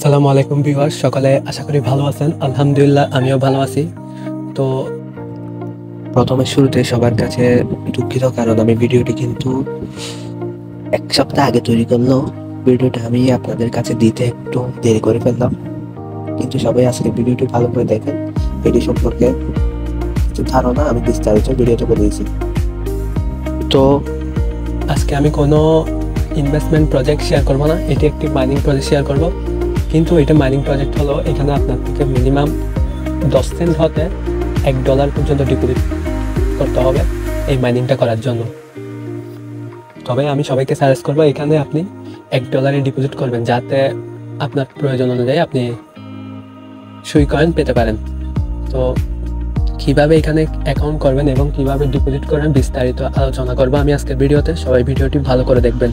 আসসালামু আলাইকুম ভিউয়ার্স, সকালে আশা করি ভালো আছেন। আলহামদুলিল্লাহ আমিও ভালো আছি। তো প্রথমে শুরুতে সবার কাছে দুঃখিত, কারণ আমি ভিডিওটি কিন্তু এক সপ্তাহ আগে তৈরি করলেও ভিডিওটা আমি আপনাদের কাছে দিতে একটু দেরি করে ফেললাম। কিন্তু সবাই আজকে ভিডিওটি ভালো করে দেখেন। এটি সম্পর্কে কিছু ধারণা আমি বিস্তারিত ভিডিওতে বলে দিয়েছি। তো আজকে আমি কোনো ইনভেস্টমেন্ট প্রজেক্ট শেয়ার করবো না, এটি একটি মাইনিং প্রজেক্ট শেয়ার করব। কিন্তু এটা মাইনিং প্রজেক্ট হলো, এখানে আপনার থেকে মিনিমাম 10 সেন্ট হতে $1 পর্যন্ত ডিপোজিট করতে হবে এই মাইনিংটা করার জন্য। তবে আমি সবাইকে সাজেস্ট করবো এখানে আপনি $1 ডিপোজিট করবেন, যাতে আপনার প্রয়োজন অনুযায়ী আপনি সুই কয়েন পেতে পারেন। তো কিভাবে এখানে অ্যাকাউন্ট করবেন এবং কিভাবে ডিপোজিট করবেন বিস্তারিত আলোচনা করবো আমি আজকের ভিডিওতে। সবাই ভিডিওটি ভালো করে দেখবেন।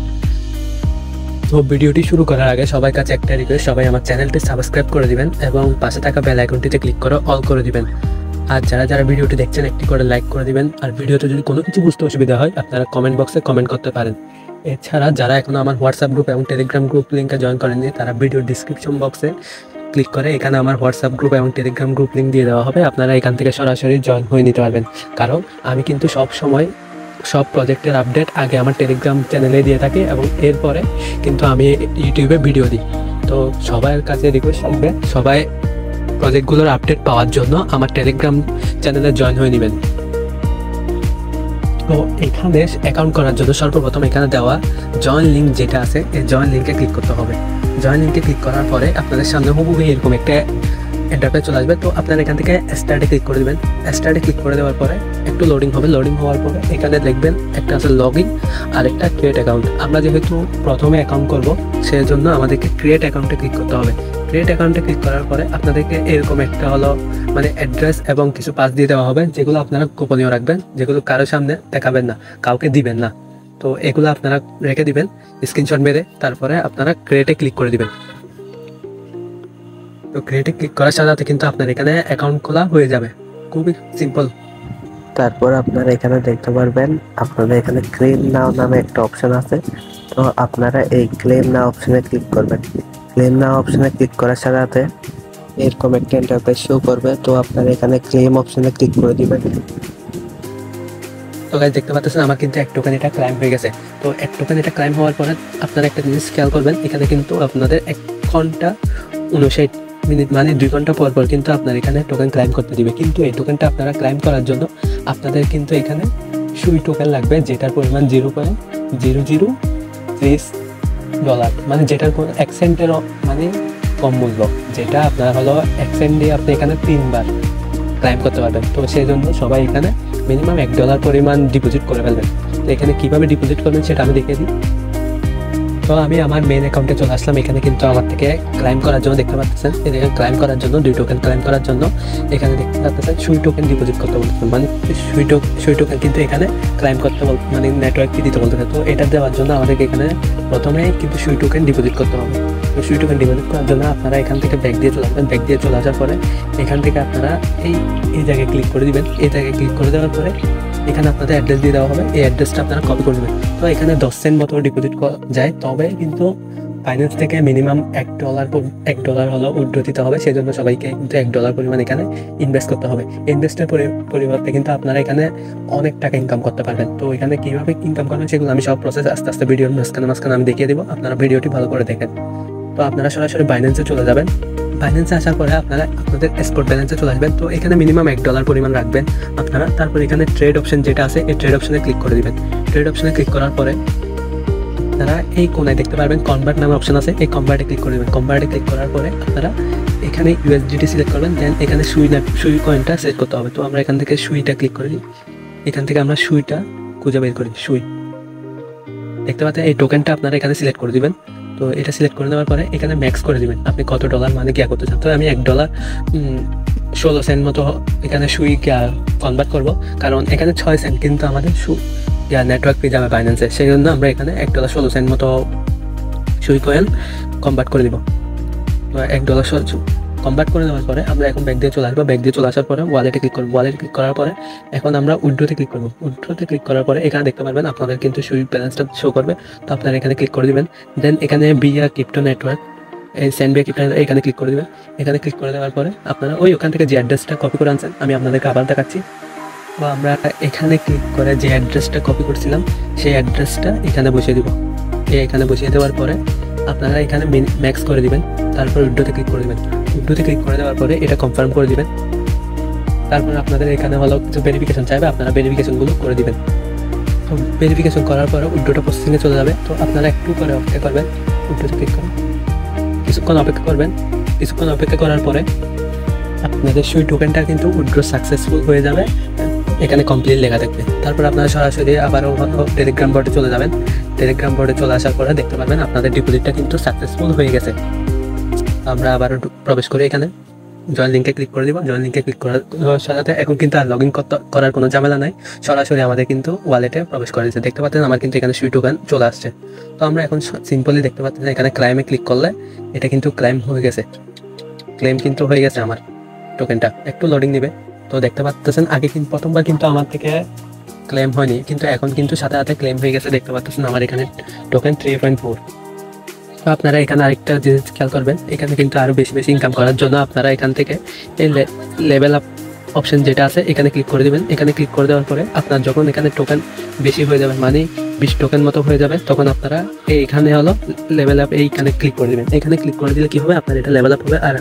তো ভিডিওটি শুরু করার আগে সবার কাছে একটা রিকোয়েস্ট, সবাই আমার চ্যানেলটি সাবস্ক্রাইব করে দিবেন এবং পাশে থাকা বেল আইকনটিতে ক্লিক করে অল করে দিবেন। আর যারা যারা ভিডিওটি দেখছেন একটি করে লাইক করে দিবেন। আর ভিডিওতে যদি কোনো কিছু বুঝতে অসুবিধা হয় আপনারা কমেন্ট বক্সে কমেন্ট করতে পারেন। এছাড়া যারা এখনো আমার হোয়াটসঅ্যাপ গ্রুপ এবং টেলিগ্রাম গ্রুপ লিঙ্কে জয়েন করেননি, তারা ভিডিওর ডিসক্রিপশন বক্সে ক্লিক করে এখানে আমার হোয়াটসঅ্যাপ গ্রুপ এবং টেলিগ্রাম গ্রুপ লিঙ্ক দিয়ে দেওয়া হবে। আপনারা এখান থেকে সরাসরি জয়েন হয়ে নিতে পারবেন, কারণ আমি কিন্তু সব সময় সব প্রজেক্টের আপডেট আগে আমার টেলিগ্রাম চ্যানেলে দিয়ে থাকি এবং এরপরে কিন্তু আমি ইউটিউবে ভিডিও দিই। তো সবার কাছে রিকোয়েস্ট থাকবে, সবাই প্রজেক্টগুলোর আপডেট পাওয়ার জন্য আমার টেলিগ্রাম চ্যানেলে জয়েন হয়ে নেবেন। তো এখানে অ্যাকাউন্ট করার জন্য সর্বপ্রথম এখানে দেওয়া জয়েন লিঙ্ক যেটা আছে, এই জয়েন লিঙ্কে ক্লিক করতে হবে। জয়েন লিঙ্কে ক্লিক করার পরে আপনাদের সামনে হুবহু এরকম একটা ইন্টারফেস চলে আসবে। তো আপনারা এখান থেকে স্টার্টে ক্লিক করে দেবেন। স্টার্টে ক্লিক করে দেওয়ার পরে একটু লোডিং হবে। লোডিং হওয়ার পরে এখানে দেখবেন একটা আছে লগ ইন আর একটা ক্রিয়েট অ্যাকাউন্ট। আমরা যেহেতু প্রথমে অ্যাকাউন্ট করব, সেই জন্য আমাদেরকে ক্রিয়েট অ্যাকাউন্টে ক্লিক করতে হবে। ক্রিয়েট অ্যাকাউন্টে ক্লিক করার পরে আপনাদেরকে এরকম একটা হলো মানে অ্যাড্রেস এবং কিছু পাস দিয়ে দেওয়া হবে, যেগুলো আপনারা গোপনীয় রাখবেন, যেগুলো কারোর সামনে দেখাবেন না, কাউকে দিবেন না। তো এগুলো আপনারা রেখে দিবেন স্ক্রিনশট মেরে। তারপরে আপনারা ক্রিয়েটে ক্লিক করে দিবেন। তো ক্রিয়েটে ক্লিক করার সাথে কিন্তু আপনার এখানে অ্যাকাউন্ট খোলা হয়ে যাবে, খুবই সিম্পল। তারপর আপনারা এখানে দেখতে পারবেন আপনাদের এখানে ক্লেম নাও নামে একটা অপশন আছে। তো আপনারা এই ক্লেম নাও অপশনে ক্লিক করবেন। ক্লেম নাও অপশনে ক্লিক করার সাথে এরকম একটা ইন্টারফেস শো করবে। তো আপনারা এখানে ক্লেম অপশনে ক্লিক করে দিবেন। তো গাইস দেখতে পাচ্ছেন আমার কিন্তু 1 টোকেন এটা ক্লাইম হয়ে গেছে। তো 1 টোকেন এটা ক্লাইম হওয়ার পরে আপনারা একটা জিনিস খেয়াল করবেন, এখানে কিন্তু আপনাদের 1 ঘন্টা 59 মিনিট মানে 2 ঘন্টা পর পর কিন্তু আপনার এখানে টোকেন ক্লাইম করতে দিবে। কিন্তু এই টোকেনটা আপনারা ক্লাইম করার জন্য আপনাদের কিন্তু এখানে সুই টোকেন লাগবে, যেটার পরিমাণ $0.0030, মানে যেটার কোনো 1 সেন্টেরও মানে কম মূল্য, যেটা আপনার হলো 1 সেন্ট দিয়ে আপনি এখানে 3 বার ক্লাইম করতে পারবেন। তো সেই জন্য সবাই এখানে মিনিমাম $1 পরিমাণ ডিপোজিট করে ফেলবেন। তো এখানে কীভাবে ডিপোজিট করবেন সেটা আমি দেখিয়ে দিই। তো আমি আমার মেন অ্যাকাউন্টে চলে আসলাম। এখানে কিন্তু আমার থেকে ক্লাইম করার জন্য দেখতে পাচ্ছেন, এখানে ক্লাইম করার জন্য 2 টোকেন ক্লাইম করার জন্য এখানে দেখতে পাচ্ছেন সুই টোকেন ডিপোজিট করতে বলতেছেন, মানে সুই টোকেন কিন্তু এখানে ক্লাইম করতে মানে নেটওয়ার্ক ফি দিতে বলতেছে। তো এটা দেওয়ার জন্য আমাদেরকে এখানে প্রথমে কিন্তু সুই টোকেন ডিপোজিট করতে হবে। তো সুই টোকেন ডিপোজিট করার জন্য আপনারা এখান থেকে ব্যাক দিয়ে চলে আসবেন। ব্যাক দিয়ে চলে আসার পরে এখান থেকে আপনারা এই জায়গায় ক্লিক করে দিবেন। এই জায়গায় ক্লিক করে দেওয়ার পরে এখানে আপনাদের অ্যাড্রেস দিয়ে দেওয়া হবে। এই অ্যাড্রেসটা আপনারা কপি করে নেবেন। তো এখানে 10 সেন্ট মতো ডিপোজিট যায়, তবে কিন্তু ফাইন্যান্স থেকে মিনিমাম $1 হলো উইথড্র দিতে হবে। সেই জন্য সবাইকে কিন্তু $1 পরিমাণ এখানে ইনভেস্ট করতে হবে। ইনভেস্টের পরিবর্তে কিন্তু আপনারা এখানে অনেক টাকা ইনকাম করতে পারবেন। তো এখানে কীভাবে ইনকাম করবেন সেগুলো আমি সব প্রসেস আস্তে আস্তে ভিডিওর মাঝখানে আমি দেখিয়ে দেবো। আপনারা ভিডিওটি ভালো করে দেখেন। তো আপনারা সরাসরি বাইন্যান্সে চলে যাবেন। বাইন্যান্সে আসার পরে আপনারা আপনাদের স্পট ব্যালেন্সে চলে আসবেন। তো এখানে মিনিমাম $1 পরিমাণ রাখবেন আপনারা। তারপর এখানে ট্রেড অপশন যেটা আছে, এই ট্রেড অপশনে ক্লিক করে দিবেন। ট্রেড অপশনে ক্লিক করার পরে আপনারা এই কোনায় দেখতে পারবেন কনভার্ট নামে অপশন আছে, এই কনভার্টে ক্লিক করে দেবেন। কনভার্টে ক্লিক করার পরে আপনারা এখানে USDT সিলেক্ট করবেন। দেন এখানে সুই কয়েনটা সিলেক্ট করতে হবে। তো আমরা এখান থেকে সুইটা ক্লিক করে দিই। এখান থেকে আমরা সুইটা খুঁজে বের করি। সুই দেখতে পাচ্ছেন, এই টোকেনটা আপনারা এখানে সিলেক্ট করে দিবেন। তো এটা সিলেক্ট করে দেওয়ার পরে এখানে ম্যাক্স করে দিবেন আপনি কত ডলার মানে কি করতে চান। তো আমি $1 16 মতো এখানে সুই কনভার্ট করব, কারণ এখানে 6 সেন্ট কিন্তু আমাদের নেটওয়ার্ক পেয়ে যাবে বাইন্যান্সে। সেই জন্য আমরা এখানে $1.16 মতো সুই কয়েন কনভার্ট করে দিব। তো $1 কনভার্ট করে দেওয়ার পরে আমরা এখন ব্যাক দিয়ে চলে আসবো। ব্যাক দিয়ে চলে আসার পরে ওয়ালেটে ক্লিক করবো। ওয়ালেটে ক্লিক করার পরে এখন আমরা উইথড্রোতে ক্লিক করবো। উইথড্রোতে ক্লিক করার পরে এখানে দেখতে পারবেন আপনাদের কিন্তু সুই ব্যালেন্সটা শো করবে। তো আপনারা এখানে ক্লিক করে দিবেন। দেন এখানে বিয়া ক্রিপ্টো নেটওয়ার্ক এই সেন্ড ব্যাক এখানে ক্লিক করে দেবেন। এখানে ক্লিক করে দেওয়ার পরে আপনারা ওখান থেকে যে অ্যাড্রেসটা কপি করে আনছেন আমি আপনাদেরকে আবার দেখাচ্ছি। তো আমরা এখানে ক্লিক করে যে অ্যাড্রেসটা কপি করছিলাম সেই অ্যাড্রেসটা এখানে বসিয়ে দিব। এখানে বসিয়ে দেওয়ার পরে আপনারা এখানে ম্যাক্স করে দিবেন, তারপর উইড্রোতে ক্লিক করে দেবেন। উইড্রোতে ক্লিক করে দেওয়ার পরে এটা কনফার্ম করে দিবেন। তারপর আপনাদের এখানে হলো কিছু ভেরিফিকেশন চাইবে, আপনারা ভেরিফিকেশনগুলো করে দিবেন। তো ভেরিফিকেশন করার পরে উইড্রোটা প্রসেসিংয়ে চলে যাবে। তো আপনারা একটু করে অপেক্ষা করবেন, উইড্রোতে ক্লিক করবেন, কিছুক্ষণ অপেক্ষা করবেন। কিছুক্ষণ অপেক্ষা করার পরে আপনাদের সুই টোকেনটা কিন্তু উইথড্র সাকসেসফুল হয়ে যাবে, এখানে কমপ্লিট লেখা থাকবে। তারপর আপনারা সরাসরি আবারও টেলিগ্রাম বোর্ডে চলে যাবেন। টেলিগ্রাম বোর্ডে চলে আসার পরে দেখতে পারবেন আপনাদের ডিপোজিটটা কিন্তু সাকসেসফুল হয়ে গেছে। আমরা আবারও প্রবেশ করে এখানে জয়েন লিঙ্কে ক্লিক করে দিব। জয়েন লিঙ্কে ক্লিক করার সাথে এখন কিন্তু আর লগ ইন করার কোনো ঝামেলা নাই, সরাসরি আমাদের কিন্তু ওয়ালেটে প্রবেশ করে দিচ্ছে। দেখতে পাচ্ছেন আমার কিন্তু এখানে সুই টোকেন চলে আসছে। তো আমরা এখন সিম্পলি দেখতে পাচ্ছেন এখানে ক্লাইমে ক্লিক করলে এটা কিন্তু ক্লাইম হয়ে গেছে, ক্লেম কিন্তু হয়ে গেছে আমার টোকেনটা। একটু লোডিং নেবে। তো দেখতে পাচ্ছেন আগে কিন্তু প্রথমবার কিন্তু আমার থেকে ক্লেম হয়নি, কিন্তু এখন কিন্তু সাথে সাথে ক্লেম হয়ে গেছে। দেখতে পাচ্ছেন আমার এখানে টোকেন 3.4। তো আপনারা এখানে আরেকটা জিনিস খেয়াল করবেন, এখানে কিন্তু আরও বেশি বেশি ইনকাম করার জন্য আপনারা এখান থেকে এই লেভেল আপ অপশন যেটা আছে এখানে ক্লিক করে দেবেন। এখানে ক্লিক করে দেওয়ার পরে আপনার যখন এখানে টোকেন বেশি হয়ে যাবে, মানে 20 টোকেন মতো হয়ে যাবে, তখন আপনারা এইখানে হলো লেভেল আপ এইখানে ক্লিক করে দেবেন। এখানে ক্লিক করে দিলে কী হবে, আপনার এটা লেভেল আপ হবে আর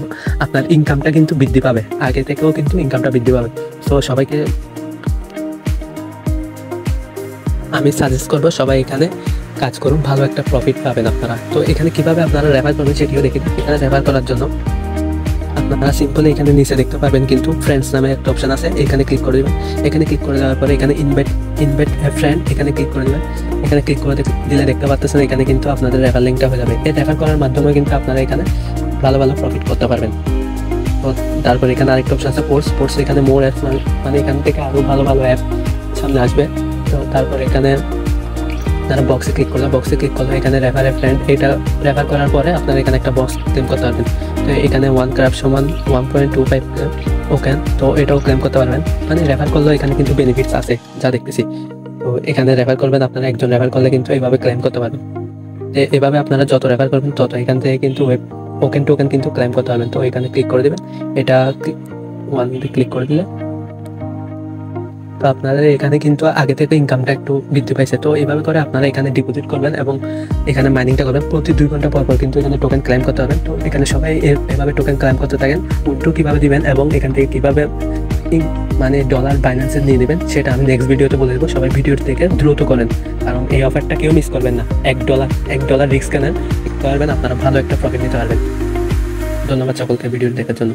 আপনার ইনকামটা কিন্তু বৃদ্ধি পাবে, আগে থেকেও কিন্তু ইনকামটা বৃদ্ধি পাবে। তো সবাইকে আমি সাজেস্ট করবো সবাই এখানে কাজ করুন, ভালো একটা প্রফিট পাবেন আপনারা। তো এখানে কীভাবে আপনারা রেফার করবেন সেটিও দেখে দিন। এখানে রেফার করার জন্য আপনারা সিম্পলি এখানে নিচে দেখতে পাবেন কিন্তু ফ্রেন্ডস নামে একটা অপশন আছে, এখানে ক্লিক করে দেবেন। এখানে ক্লিক করে দেওয়ার পরে এখানে ইনভাইট এ ফ্রেন্ড এখানে ক্লিক করে দেবেন। এখানে ক্লিক করে দিলে দেখতে পাচ্ছেন এখানে কিন্তু আপনাদের রেফার লিঙ্কটা হয়ে যাবে। এই রেফার করার মাধ্যমে কিন্তু আপনারা এখানে ভালো ভালো প্রফিট করতে পারবেন। তো তারপর এখানে আরেকটা অপশন আছে স্পোর্টস, এখানে মোর অ্যাপস, মানে এখান থেকে আরও ভালো ভালো অ্যাপ সামনে আসবে। তো তারপর এখানে যারা বক্সে ক্লিক করলে এখানে রেফার এ ফ্রেন্ড, এটা রেফার করার পরে আপনারা এখানে একটা বক্স ক্লেম করতে পারবেন। তো এখানে 1 ক্রাফ সমান 1.25 টোকেন, তো এটাও ক্লেম করতে পারবেন। মানে রেফার করলেও এখানে কিন্তু বেনিফিটস আছে যা দেখতেছি। তো এখানে রেফার করবেন, আপনারা একজন রেফার করলে কিন্তু এইভাবে ক্লেম করতে পারবেন। এভাবে আপনারা যত রেফার করবেন তত এখান থেকে কিন্তু টোকেন কিন্তু ক্লেম করতে পারবেন। তো এখানে ক্লিক করে দেবেন, এটা 1 ক্লিক করে দিলে তো আপনাদের এখানে কিন্তু আগে থেকে ইনকামটা একটু বৃদ্ধি পাইছে। তো এইভাবে করে আপনারা এখানে ডিপোজিট করবেন এবং এখানে মাইনিংটা করবেন। প্রতি 2 ঘন্টা পর পর কিন্তু এখানে টোকেন ক্লেম করতে পারবেন। তো এখানে সবাই এভাবে টোকেন ক্লেম করতে থাকেন। উইথড্র কীভাবে দিবেন এবং এখান থেকে কীভাবে মানে ডলার বাইন্যান্সে নিয়ে নেবেন সেটা আমি নেক্সট ভিডিওতে বলে দেবো। সবাই ভিডিওর থেকে দ্রুত করেন, কারণ এই অফারটা কেউ মিস করবেন না। $1 রিস্ক নেন, পারবেন আপনারা ভালো একটা প্রফিট নিতে পারবেন। ধন্যবাদ সকলকে ভিডিও দেখার জন্য।